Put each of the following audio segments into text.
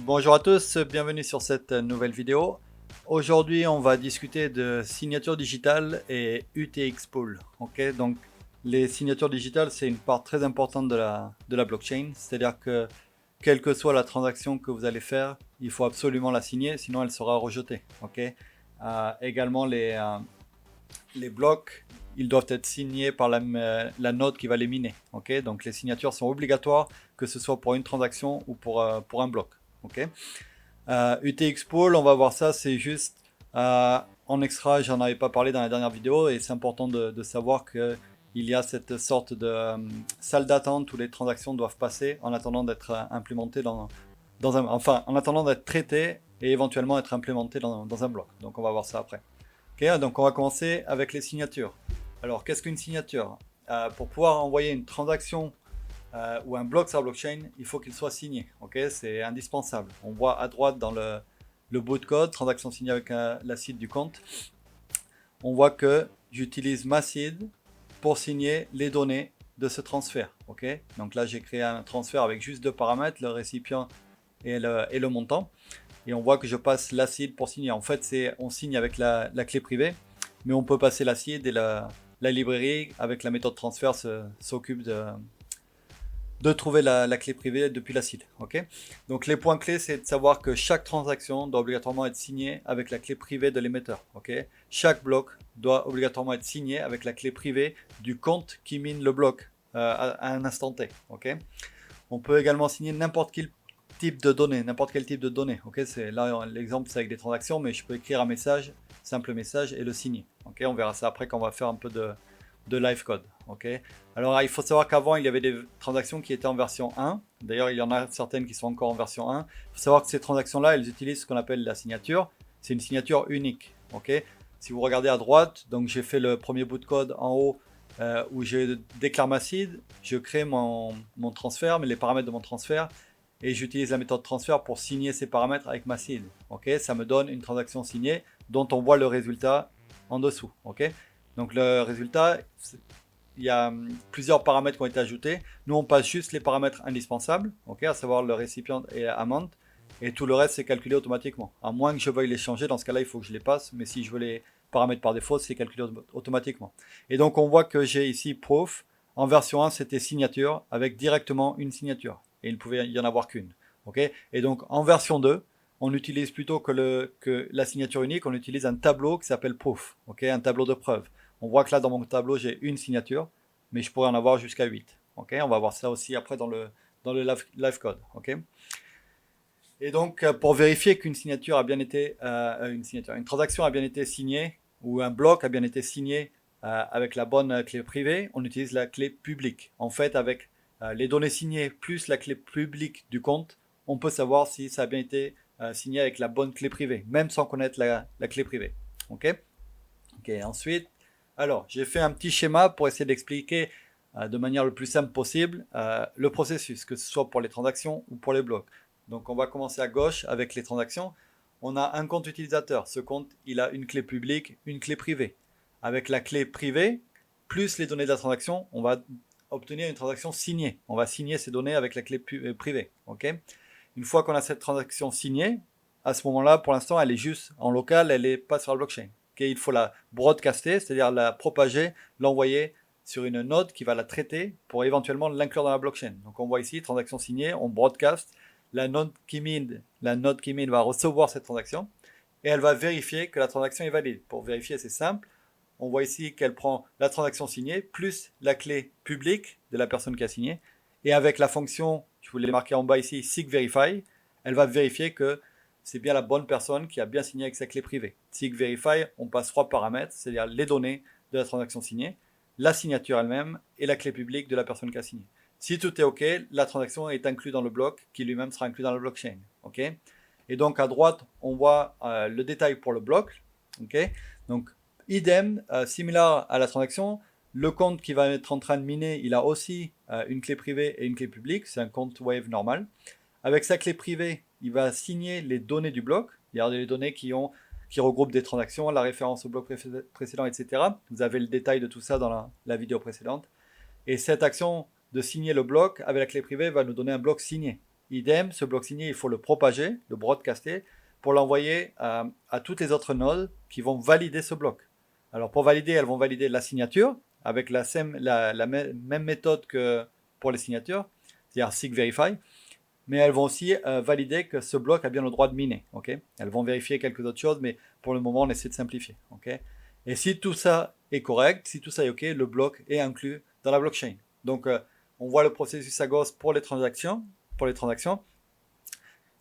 Bonjour à tous, bienvenue sur cette nouvelle vidéo. Aujourd'hui, on va discuter de signature digitale et UTX Pool. Donc, les signatures digitales, c'est une part très importante de la blockchain. C'est-à-dire que, quelle que soit la transaction que vous allez faire, il faut absolument la signer, sinon elle sera rejetée. Également, les blocs, ils doivent être signés par la node qui va les miner. Donc, les signatures sont obligatoires, que ce soit pour une transaction ou pour un bloc. UTX Pool, on va voir ça, c'est juste en extra, j'en avais pas parlé dans la dernière vidéo et c'est important de savoir que il y a cette sorte de salle d'attente où les transactions doivent passer en attendant d'être implémentées enfin en attendant d'être traitées et éventuellement être implémentées dans un bloc. Donc on va voir ça après. Donc on va commencer avec les signatures. Alors qu'est-ce qu'une signature? Pour pouvoir envoyer une transaction ou un bloc sur la blockchain, il faut qu'il soit signé. C'est indispensable. On voit à droite dans le bout de code, transaction signée avec l'acide du compte. On voit que j'utilise ma seed pour signer les données de ce transfert. Donc là, j'ai créé un transfert avec juste deux paramètres, le récipient et le montant. Et on voit que je passe l'acide pour signer. En fait, on signe avec la clé privée, mais on peut passer l'acide et la librairie avec la méthode transfert s'occupe de trouver la clé privée depuis la seed. Donc les points clés, c'est de savoir que chaque transaction doit obligatoirement être signée avec la clé privée de l'émetteur. Chaque bloc doit obligatoirement être signé avec la clé privée du compte qui mine le bloc à un instant T. On peut également signer n'importe quel type de données, Là, l'exemple, c'est avec des transactions, mais je peux écrire un message, simple message, et le signer. On verra ça après quand on va faire un peu de live code. Alors il faut savoir qu'avant il y avait des transactions qui étaient en version 1. D'ailleurs il y en a certaines qui sont encore en version 1. Il faut savoir que ces transactions là elles utilisent ce qu'on appelle la signature. C'est une signature unique. Si vous regardez à droite, donc j'ai fait le premier bout de code en haut où je déclare ma seed, je crée mon transfert, mais les paramètres de mon transfert, et j'utilise la méthode transfert pour signer ces paramètres avec ma seed. Ça me donne une transaction signée dont on voit le résultat en dessous. Donc le résultat, il y a plusieurs paramètres qui ont été ajoutés. Nous, on passe juste les paramètres indispensables, à savoir le récipient et amount, et tout le reste, c'est calculé automatiquement. À moins que je veuille les changer, dans ce cas-là, il faut que je les passe, mais si je veux les paramètres par défaut, c'est calculé automatiquement. Et donc, on voit que j'ai ici proof. En version 1, c'était signature, avec directement une signature. Et il ne pouvait y en avoir qu'une. Et donc, en version 2, on utilise plutôt que la signature unique, on utilise un tableau qui s'appelle proof, un tableau de preuve. On voit que là, dans mon tableau, j'ai une signature, mais je pourrais en avoir jusqu'à 8. On va voir ça aussi après dans le live code. Et donc, pour vérifier qu'une signature a bien été, une transaction a bien été signée, ou un bloc a bien été signé avec la bonne clé privée, on utilise la clé publique. En fait, avec les données signées plus la clé publique du compte, on peut savoir si ça a bien été signé avec la bonne clé privée, même sans connaître la clé privée. Ensuite, alors, j'ai fait un petit schéma pour essayer d'expliquer de manière le plus simple possible le processus, que ce soit pour les transactions ou pour les blocs. Donc, on va commencer à gauche avec les transactions. On a un compte utilisateur. Ce compte, il a une clé publique, une clé privée. Avec la clé privée, plus les données de la transaction, on va obtenir une transaction signée. On va signer ces données avec la clé privée. Une fois qu'on a cette transaction signée, à ce moment-là, pour l'instant, elle est juste en local, elle n'est pas sur la blockchain. Il faut la broadcaster, c'est-à-dire la propager, l'envoyer sur une node qui va la traiter pour éventuellement l'inclure dans la blockchain. Donc on voit ici, transaction signée, on broadcast, la node qui mine va recevoir cette transaction et elle va vérifier que la transaction est valide. Pour vérifier, c'est simple. On voit ici qu'elle prend la transaction signée plus la clé publique de la personne qui a signé. Et avec la fonction, je vous l'ai marqué en bas ici, SigVerify, elle va vérifier que c'est bien la bonne personne qui a bien signé avec sa clé privée. SigVerify, on passe trois paramètres, c'est-à-dire les données de la transaction signée, la signature elle-même et la clé publique de la personne qui a signé. Si tout est OK, la transaction est inclue dans le bloc qui lui-même sera inclus dans la blockchain. Et donc à droite, on voit le détail pour le bloc. Donc idem, similaire à la transaction, le compte qui va être en train de miner, il a aussi une clé privée et une clé publique. C'est un compte Wave normal. Avec sa clé privée, il va signer les données du bloc. Il y a les données qui regroupent des transactions, la référence au bloc précédent, etc. Vous avez le détail de tout ça dans la vidéo précédente. Et cette action de signer le bloc avec la clé privée va nous donner un bloc signé. idem, ce bloc signé, il faut le propager, le broadcaster, pour l'envoyer à toutes les autres nodes qui vont valider ce bloc. Alors pour valider, elles vont valider la signature avec la même méthode que pour les signatures, c'est-à-dire SIG Verify, mais elles vont aussi valider que ce bloc a bien le droit de miner. Okay, elles vont vérifier quelques autres choses, mais pour le moment, on essaie de simplifier. Okay, et si tout ça est correct, si tout ça est OK, le bloc est inclus dans la blockchain. Donc, on voit le processus à gauche pour les transactions.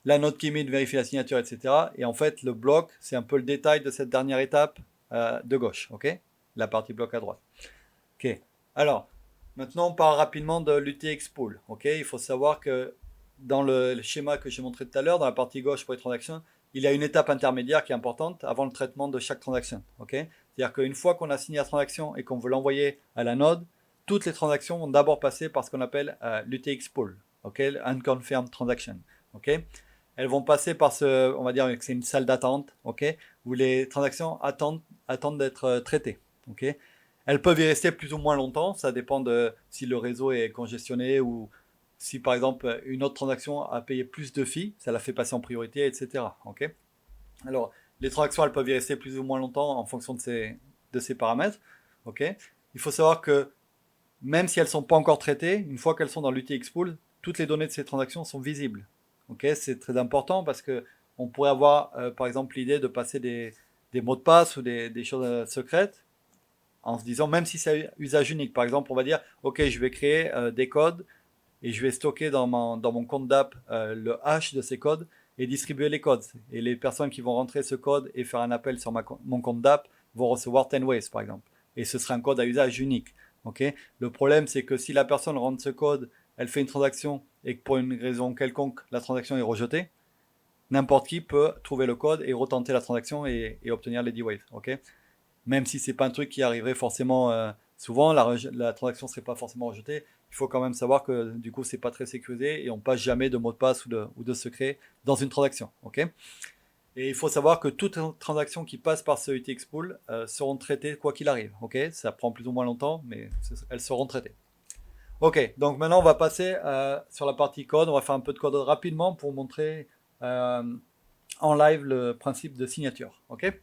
La node qui emit vérifie la signature, etc. Et en fait, le bloc, c'est un peu le détail de cette dernière étape de gauche. OK, la partie bloc à droite. OK. Alors, maintenant, on parle rapidement de l'UTX pool. OK, il faut savoir que dans le schéma que j'ai montré tout à l'heure, dans la partie gauche pour les transactions, il y a une étape intermédiaire qui est importante avant le traitement de chaque transaction. Okay, c'est-à-dire qu'une fois qu'on a signé la transaction et qu'on veut l'envoyer à la node, toutes les transactions vont d'abord passer par ce qu'on appelle l'UTX pool, okay, Unconfirmed Transaction. Okay, elles vont passer par on va dire que c'est une salle d'attente, okay, où les transactions attendent d'être traitées. Okay, elles peuvent y rester plus ou moins longtemps, ça dépend de si le réseau est congestionné ou si par exemple une autre transaction a payé plus de fees, ça la fait passer en priorité, etc. Okay, alors, les transactions, elles peuvent y rester plus ou moins longtemps en fonction de ces paramètres. Okay, il faut savoir que même si elles ne sont pas encore traitées, une fois qu'elles sont dans l'UTX pool, toutes les données de ces transactions sont visibles. Okay, c'est très important parce qu'on pourrait avoir par exemple l'idée de passer des mots de passe ou des choses secrètes en se disant, même si c'est usage unique, par exemple, on va dire, ok, je vais créer des codes et je vais stocker dans mon compte d'app le hash de ces codes et distribuer les codes. Et les personnes qui vont rentrer ce code et faire un appel sur mon compte d'app vont recevoir 10 ways, par exemple. Et ce sera un code à usage unique. Okay, le problème, c'est que si la personne rentre ce code, elle fait une transaction et que pour une raison quelconque, la transaction est rejetée, n'importe qui peut trouver le code et retenter la transaction et obtenir les 10 ways. Okay, même si c'est pas un truc qui arriverait forcément souvent, la transaction serait pas forcément rejetée. Il faut quand même savoir que du coup c'est pas très sécurisé et on passe jamais de mot de passe ou de secret dans une transaction. Okay, et il faut savoir que toutes les transactions qui passent par ce UTX pool seront traitées quoi qu'il arrive. Okay, ça prend plus ou moins longtemps, mais elles seront traitées. Ok, donc maintenant on va passer sur la partie code. On va faire un peu de code rapidement pour montrer en live le principe de signature. Ok.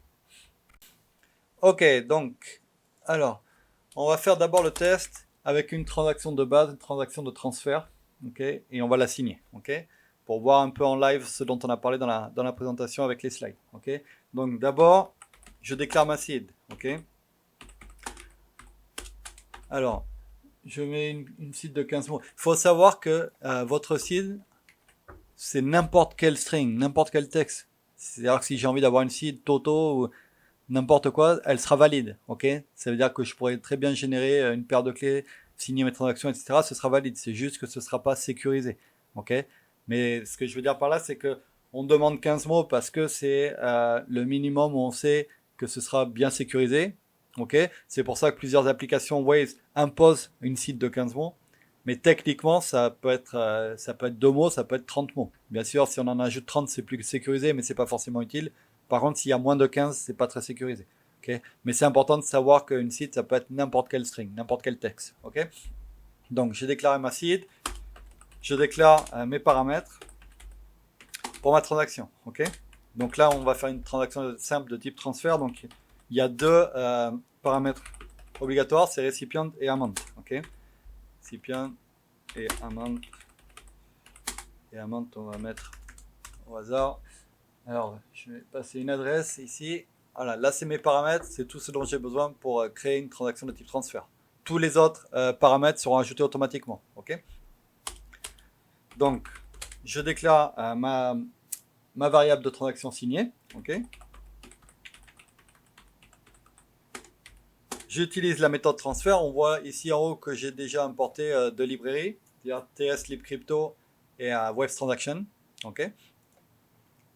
Ok, donc, alors, on va faire d'abord le test avec une transaction de base, une transaction de transfert, ok, et on va la signer, ok, pour voir un peu en live ce dont on a parlé dans la présentation avec les slides, ok. Donc d'abord, je déclare ma seed, ok. Alors, je mets une seed de 15 mots. Il faut savoir que votre seed, c'est n'importe quel string, n'importe quel texte. C'est-à-dire que si j'ai envie d'avoir une seed Toto ou n'importe quoi, elle sera valide, ok. Ça veut dire que je pourrais très bien générer une paire de clés, signer mes transactions, etc. Ce sera valide. C'est juste que ce ne sera pas sécurisé, ok. Mais ce que je veux dire par là, c'est que on demande 15 mots parce que c'est le minimum où on sait que ce sera bien sécurisé, ok. C'est pour ça que plusieurs applications Waze imposent une seed de 15 mots. Mais techniquement, ça peut être 2 mots, ça peut être 30 mots. Bien sûr, si on en ajoute 30, c'est plus sécurisé, mais c'est pas forcément utile. Par contre, s'il y a moins de 15, c'est pas très sécurisé. Okay, mais c'est important de savoir qu'une seed, ça peut être n'importe quel string, n'importe quel texte. Okay, donc, j'ai déclaré ma seed. Je déclare mes paramètres pour ma transaction. Okay, donc là, on va faire une transaction simple de type transfert. Donc, il y a deux paramètres obligatoires, c'est recipient et amount. Okay, recipient et amount. Et amount, on va mettre au hasard. Alors, je vais passer une adresse ici. Voilà, là c'est mes paramètres, c'est tout ce dont j'ai besoin pour créer une transaction de type transfert. Tous les autres paramètres seront ajoutés automatiquement. Ok. Donc, je déclare ma variable de transaction signée. Ok. J'utilise la méthode transfert. On voit ici en haut que j'ai déjà importé deux librairies, c'est-à-dire TS libcrypto et Waves Transaction. Ok.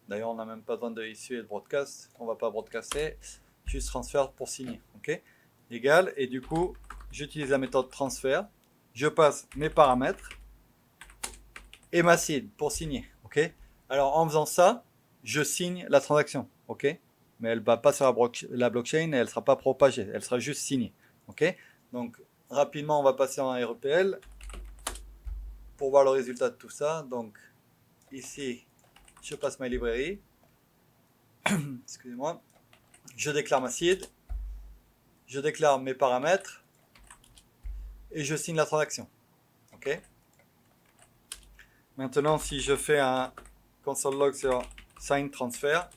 D'ailleurs, on n'a même pas besoin de issue et de broadcast. On ne va pas broadcaster. Juste transfert pour signer. Ok. Égal. Et du coup, j'utilise la méthode transfert. Je passe mes paramètres et ma seed pour signer. Ok. Alors, en faisant ça, je signe la transaction. Ok. Mais elle ne va pas sur la blockchain et elle ne sera pas propagée. Elle sera juste signée. Ok. Donc, rapidement, on va passer en REPL pour voir le résultat de tout ça. Donc, ici, je passe ma librairie. Excusez-moi. Je déclare ma seed. Je déclare mes paramètres. Et je signe la transaction. OK? Maintenant, si je fais un console log sur sign transfer,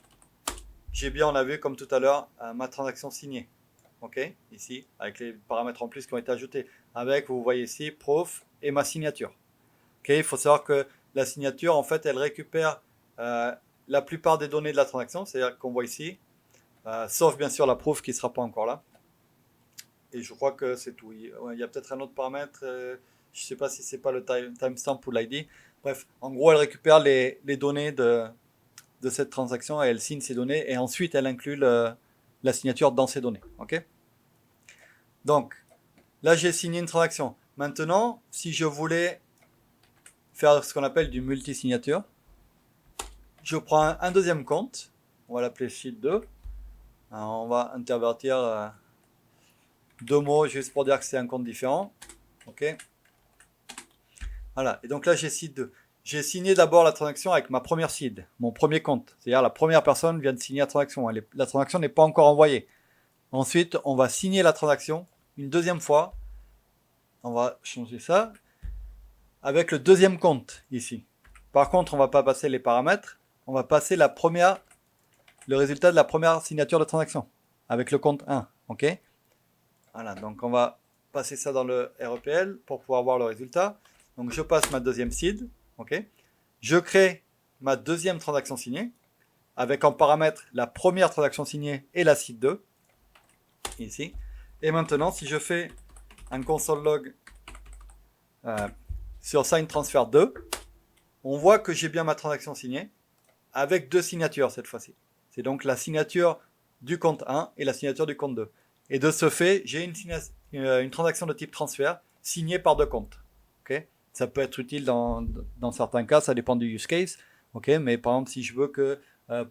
j'ai bien, on a vu comme tout à l'heure, ma transaction signée. OK? Ici, avec les paramètres en plus qui ont été ajoutés. Avec, vous voyez ici, proof et ma signature. OK? Il faut savoir que la signature, en fait, elle récupère la plupart des données de la transaction. C'est-à-dire qu'on voit ici, sauf bien sûr la proof qui ne sera pas encore là. Et je crois que c'est tout. Il y a peut-être un autre paramètre. Je ne sais pas si c'est pas le timestamp ou l'ID. Bref, en gros, elle récupère les données de cette transaction et elle signe ces données. Et ensuite, elle inclut la signature dans ces données. OK? Donc, là, j'ai signé une transaction. Maintenant, si je voulais faire ce qu'on appelle du multi-signature, je prends un deuxième compte. On va l'appeler sheet 2. Alors, on va intervertir deux mots juste pour dire que c'est un compte différent. OK? Voilà. Et donc là, j'ai seed 2. J'ai signé d'abord la transaction avec ma première seed, mon premier compte. C'est-à-dire la première personne vient de signer la transaction. La transaction n'est pas encore envoyée. Ensuite, on va signer la transaction une deuxième fois. On va changer ça avec le deuxième compte ici. Par contre, on ne va pas passer les paramètres. On va passer le résultat de la première signature de transaction avec le compte 1. OK? Voilà, donc on va passer ça dans le REPL pour pouvoir voir le résultat. Donc je passe ma deuxième seed. OK? Je crée ma deuxième transaction signée avec en paramètre la première transaction signée et la seed 2. Ici. Et maintenant, si je fais un console log sur sign transfer 2, on voit que j'ai bien ma transaction signée avec deux signatures cette fois-ci. C'est donc la signature du compte 1 et la signature du compte 2. Et de ce fait, j'ai une transaction de type transfert signée par deux comptes. Okay? Ça peut être utile dans certains cas, ça dépend du use case. Okay? Mais par exemple, si je veux que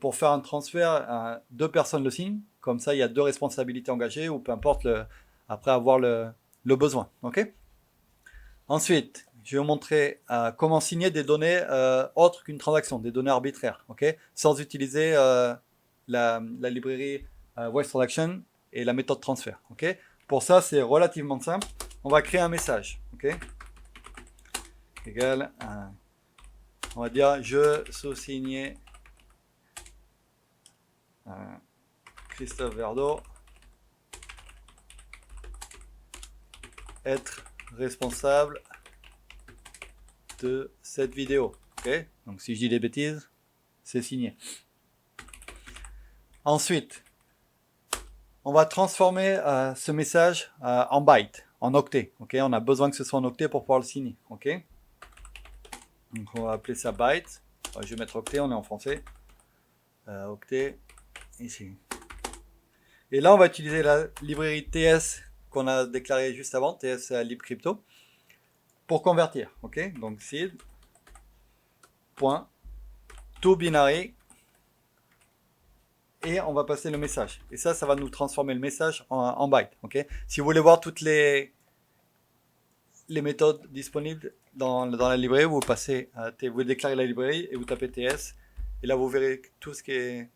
pour faire un transfert, deux personnes le signent, comme ça il y a deux responsabilités engagées ou peu importe après avoir le besoin. Okay? Ensuite, je vais vous montrer comment signer des données autres qu'une transaction, des données arbitraires, okay? Sans utiliser la librairie Voice Transaction et la méthode transfert. Okay? Pour ça, c'est relativement simple. On va créer un message. Okay? Égal, on va dire je sous-signé Christophe Verdeau être responsable de cette vidéo. Okay? Donc si je dis des bêtises, c'est signé. Ensuite, on va transformer ce message en byte, en octet. Okay? On a besoin que ce soit en octet pour pouvoir le signer. Okay? Donc on va appeler ça byte. Je vais mettre octet, on est en français. Octet, ici. Et là, on va utiliser la librairie TS qu'on a déclarée juste avant, TS libcrypto, pour convertir. Okay? Donc seed point to binary et on va passer le message. Et ça va nous transformer le message en byte. Okay? Si vous voulez voir toutes les méthodes disponibles dans la librairie, vous déclarez la librairie et vous tapez TS. Et là, vous verrez tout ce qui est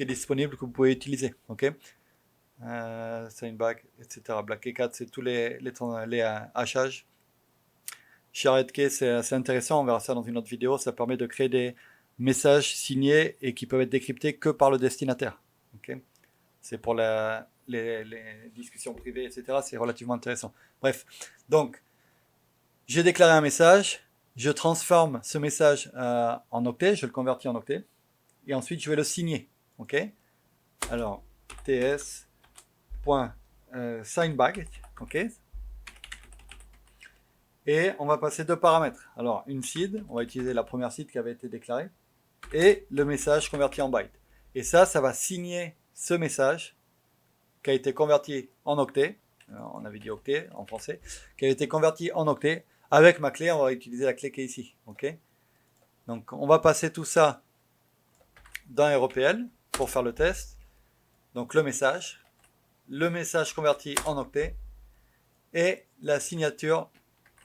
disponible que vous pouvez utiliser. Okay? Signback, etc. Black 4, c'est tous les hachages. SharedKey, c'est assez intéressant. On verra ça dans une autre vidéo. Ça permet de créer des messages signés et qui peuvent être décryptés que par le destinataire. Okay? C'est pour les discussions privées, etc. C'est relativement intéressant. Bref, donc, j'ai déclaré un message. Je transforme ce message en octet. Je le convertis en octet. Et ensuite, je vais le signer. Okay? Alors, ts.signback. Okay? Et on va passer deux paramètres. Alors, une seed, on va utiliser la première seed qui avait été déclarée, et le message converti en byte. Et ça va signer ce message qui a été converti en octet. Alors, on avait dit octet en français, qui a été converti en octet. Avec ma clé, on va utiliser la clé qui est ici. Okay? Donc, on va passer tout ça dans REPL pour faire le test. Donc, le message converti en octet et la signature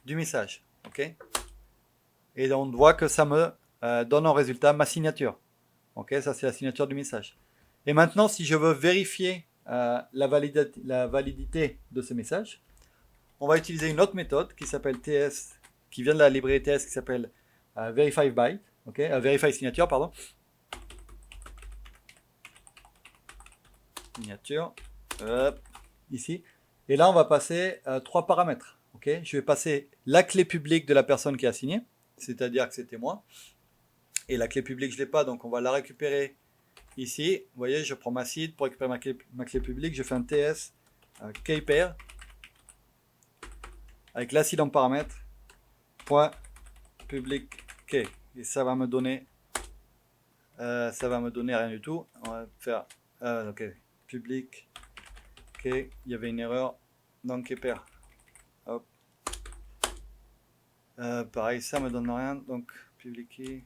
du message. Okay? Et on voit que ça me donne en résultat ma signature. Ok, ça c'est la signature du message. Et maintenant, si je veux vérifier la validité de ce message, on va utiliser une autre méthode qui s'appelle TS, qui vient de la librairie TS, qui s'appelle Verify Byte, Verify Signature, pardon. Signature, ici. Et là, on va passer 3 paramètres. Okay, je vais passer la clé publique de la personne qui a signé, c'est-à-dire que c'était moi. Et la clé publique, je ne l'ai pas, donc on va la récupérer ici. Vous voyez, je prends ma seed pour récupérer ma clé publique. Je fais un TS keypair avec la seed en paramètre point public key. Et ça va me donner rien du tout. On va faire ok, public key. Il y avait une erreur dans keypair. Hop. Pareil, ça me donne rien. Donc public key.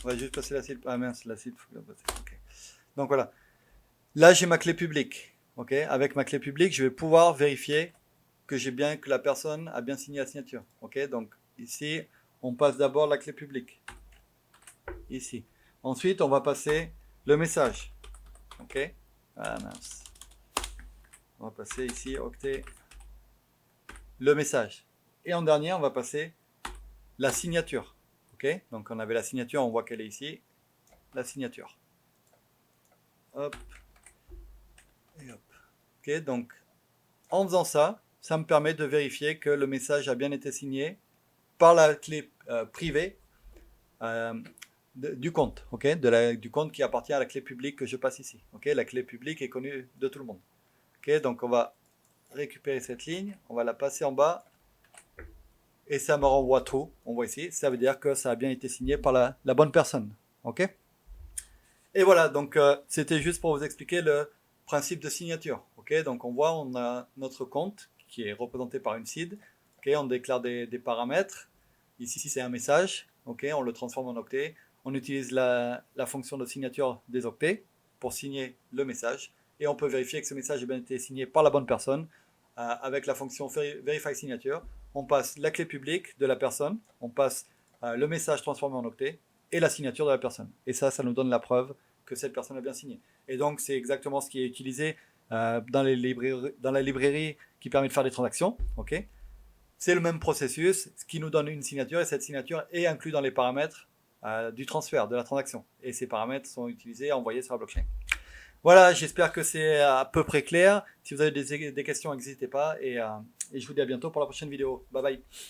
On va juste passer la seed. Ah mince, la seed, faut la passer. Okay. Donc voilà. Là, j'ai ma clé publique. Okay. Avec ma clé publique, je vais pouvoir vérifier que la personne a bien signé la signature. Okay. Donc ici, on passe d'abord la clé publique. Ici. Ensuite, on va passer le message. Ok. Ah mince. On va passer ici, octet, le message. Et en dernier, on va passer la signature. Ok. Donc on avait la signature, on voit qu'elle est ici. La signature. Hop. Et hop. Ok. Donc en faisant ça, ça me permet de vérifier que le message a bien été signé par la clé privée du compte, okay, du compte qui appartient à la clé publique que je passe ici. Okay, la clé publique est connue de tout le monde. Okay, donc on va récupérer cette ligne, on va la passer en bas et ça me renvoie true. On voit ici, ça veut dire que ça a bien été signé par la bonne personne. Okay, et voilà, donc c'était juste pour vous expliquer le principe de signature. Okay, donc on voit, on a notre compte qui est représenté par une seed. Okay, on déclare des paramètres. Ici, c'est un message. Okay, on le transforme en octet. On utilise la fonction de signature des octets pour signer le message. Et on peut vérifier que ce message a bien été signé par la bonne personne avec la fonction Verify Signature. On passe la clé publique de la personne, on passe le message transformé en octet et la signature de la personne. Et ça nous donne la preuve que cette personne a bien signé. Et donc, c'est exactement ce qui est utilisé dans la librairie qui permet de faire des transactions. Okay, c'est le même processus, ce qui nous donne une signature, et cette signature est inclue dans les paramètres du transfert, de la transaction. Et ces paramètres sont utilisés et envoyés sur la blockchain. Voilà, j'espère que c'est à peu près clair. Si vous avez des questions, n'hésitez pas. Et je vous dis à bientôt pour la prochaine vidéo. Bye bye.